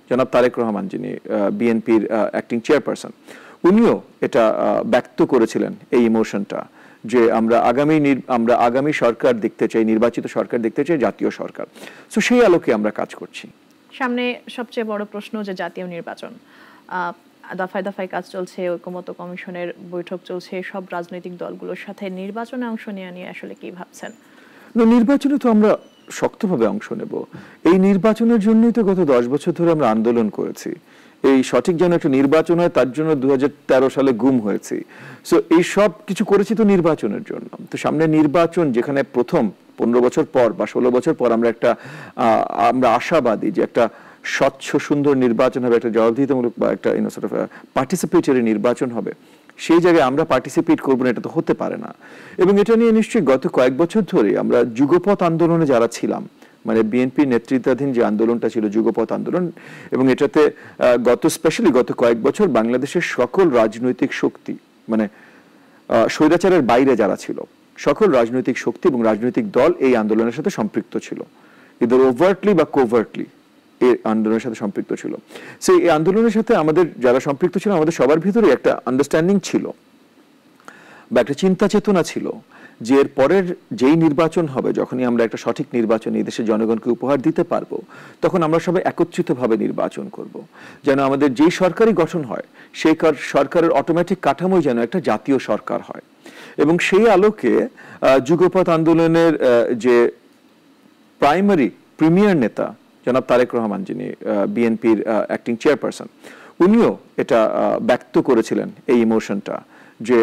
জনাব তারেক রহমান, যিনি বিএনপির অ্যাক্টিং চেয়ারপারসন, উনিও এটা ব্যক্ত করেছিলেন, এই ইমোশনটা, যে আমরা আগামী সরকার দেখতে চাই, নির্বাচিত সরকার দেখতে চাই, জাতীয় সরকার। সো সেই আলোকে আমরা কাজ করছি। সামনে সবচেয়ে বড় প্রশ্ন যে জাতীয় নির্বাচন, দফায় দফায় কাজ চলছে, ঐকমত্য কমিশনের বৈঠক চলছে, সব রাজনৈতিক দলগুলোর সাথে নির্বাচনে অংশ নিয়ে আসলে কি ভাবছেন? নির্বাচনে তো আমরা শক্তভাবে অংশ নেব। এই নির্বাচনের জন্যই তো গত 10 বছর ধরে আমরা আন্দোলন করেছি। এই সঠিক যেন একটা নির্বাচন হয়, তার জন্য 2013 সালে গুম হয়েছি। সো এই সব কিছু করেছি তো নির্বাচনের জন্য। তো সামনে নির্বাচন, যেখানে প্রথম 15 বছর পর বা 16 বছর পর আমরা আশাবাদী যে একটা স্বচ্ছ সুন্দর নির্বাচন হবে, একটা জবাবদিহিতামূলক বা একটা পার্টিসিপেটরি নির্বাচন হবে। সেই জায়গায় আমরা পার্টিসিপেট করবো না, এটা তো হতে পারে না। এবং এটা নিয়ে নিশ্চয়ই গত কয়েক বছর ধরে আমরা যুগপথ আন্দোলনে যারা ছিলাম, মানে বিএনপি নেতৃত্বাধীন যে আন্দোলনটা ছিল যুগপথ আন্দোলন, এবং এটাতে স্পেশালি গত কয়েক বছর বাংলাদেশের সকল রাজনৈতিক শক্তি, মানে স্বৈরাচারের বাইরে যারা ছিল সকল রাজনৈতিক শক্তি এবং রাজনৈতিক দল এই আন্দোলনের সাথে সম্পৃক্ত ছিল, ইদার ওভার্টলি বা কোভার্টলি এই আন্দোলনের সাথে সম্পৃক্ত ছিল। সেই এই আন্দোলনের সাথে আমাদের যারা সম্পৃক্ত ছিল, আমাদের সবার ভিতরে একটা আন্ডারস্ট্যান্ডিং ছিল বা একটা চিন্তা চেতনা ছিল যে এর পরের যেই নির্বাচন হবে, যখনই আমরা একটা সঠিক নির্বাচন এই দেশের জনগণকে উপহার দিতে পারবো, তখন আমরা সবাই একত্রিতভাবে নির্বাচন করব। যেন আমাদের যেই সরকারই গঠন হয়, সেই সরকারের অটোমেটিক কাঠামোই যেন একটা জাতীয় সরকার হয়। এবং সেই আলোকে যুগপথ আন্দোলনের যে প্রিমিয়ার নেতা জনাব তারেক রহমান, যিনি বিএনপির অ্যাক্টিং চেয়ারপারসন, উনিও এটা ব্যক্ত করেছিলেন, এই ইমোশনটা, যে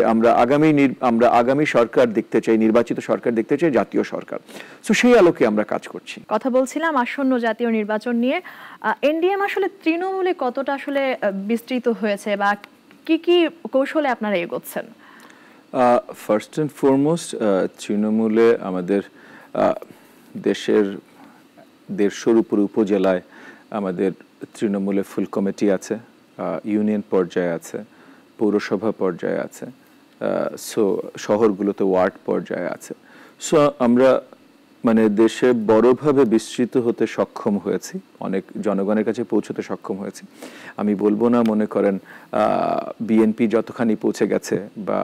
আমরা আগামী সরকার দেখতে চাই, নির্বাচিত সরকার দেখতে চাই, জাতীয় সরকার। সো সেই আলোকে আমরা কাজ করছি। কথা বলছিলাম আসন্ন জাতীয় নির্বাচন নিয়ে। এনডিএম আসলে তৃণমূলে কতটা আসলে বিস্তৃত হয়েছে বা কি কি কৌশলে আপনারা এগোচ্ছেন? ফার্স্ট অ্যান্ড ফরমোস্ট, তৃণমূলে আমাদের দেশের 150-র উপরে উপজেলায় আমাদের তৃণমূলে ফুল কমিটি আছে, ইউনিয়ন পর্যায়ে আছে, পৌরসভা পর্যায়ে আছে, সো শহরগুলোতে ওয়ার্ড পর্যায়ে আছে। সো আমরা মানে দেশে বড়ভাবে বিস্তৃত হতে সক্ষম হয়েছি, অনেক জনগণের কাছে পৌঁছতে সক্ষম হয়েছি। আমি বলবো না মনে করেন বিএনপি যতখানি পৌঁছে গেছে বা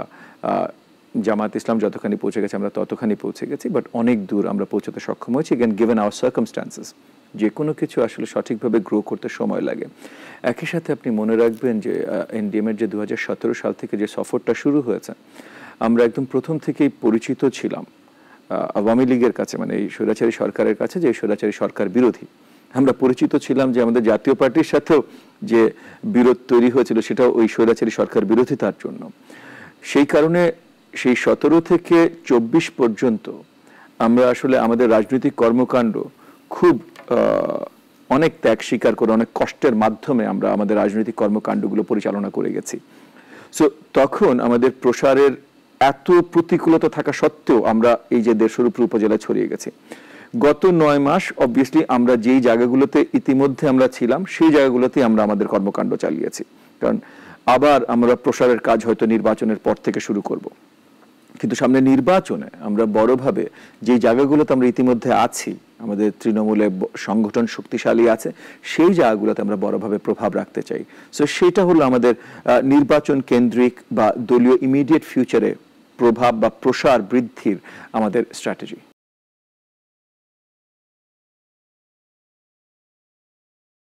জামাত ইসলাম যতখানি পৌঁছে গেছে আমরা ততখানি পৌঁছে গেছি, বাট অনেক দূর আমরা পৌঁছতে সক্ষম হয়েছি। এগেন গিভেন আওয়ার সার্কামস্ট্যান্সেস, যে কোনো কিছু আসলে সঠিকভাবে গ্রো করতে সময় লাগে। একই সাথে আপনি মনে রাখবেন যে এনডিএমের যে 2017 সাল থেকে যে সফরটা শুরু হয়েছে, আমরা একদম প্রথম থেকেই পরিচিত ছিলাম আওয়ামী লীগের কাছে, মানে এই স্বৈরাচারী সরকারের কাছে, যে স্বৈরাচারী সরকার বিরোধী। আমরা পরিচিত ছিলাম যে আমাদের জাতীয় পার্টির সাথেও যে বিরোধ তৈরি হয়েছিল, সেটা ওই স্বৈরাচারী সরকার বিরোধিতার জন্য। সেই কারণে সেই 17 থেকে 24 পর্যন্ত আমরা আসলে আমাদের রাজনৈতিক কর্মকাণ্ড খুব অনেক ত্যাগ স্বীকার করে, অনেক কষ্টের মাধ্যমে আমরা আমাদের রাজনৈতিক কর্মকাণ্ডগুলো পরিচালনা করে গেছি। সো তখন আমাদের প্রসারের এত প্রতিকূলতা থাকা সত্ত্বেও আমরা এই যে 150-র উপর উপজেলায় ছড়িয়ে গেছি। গত 9 মাস অবভিয়াসলি আমরা যেই জায়গাগুলোতে ইতিমধ্যে আমরা ছিলাম, সেই জায়গাগুলোতেই আমরা আমাদের কর্মকাণ্ড চালিয়েছি। কারণ আবার আমরা প্রসারের কাজ হয়তো নির্বাচনের পর থেকে শুরু করব, কিন্তু সামনে নির্বাচনে আমরা বড়ভাবে যে জায়গাগুলোতে আমরা ইতিমধ্যে আছি, আমাদের তৃণমূলে সংগঠন শক্তিশালী আছে, সেই জায়গাগুলোতে আমরা বড়ভাবে প্রভাব রাখতে চাই। সো সেটা হলো আমাদের নির্বাচন কেন্দ্রিক বা দলীয় ইমিডিয়েট ফিউচারে প্রভাব বা প্রসার বৃদ্ধির আমাদের স্ট্র্যাটেজি।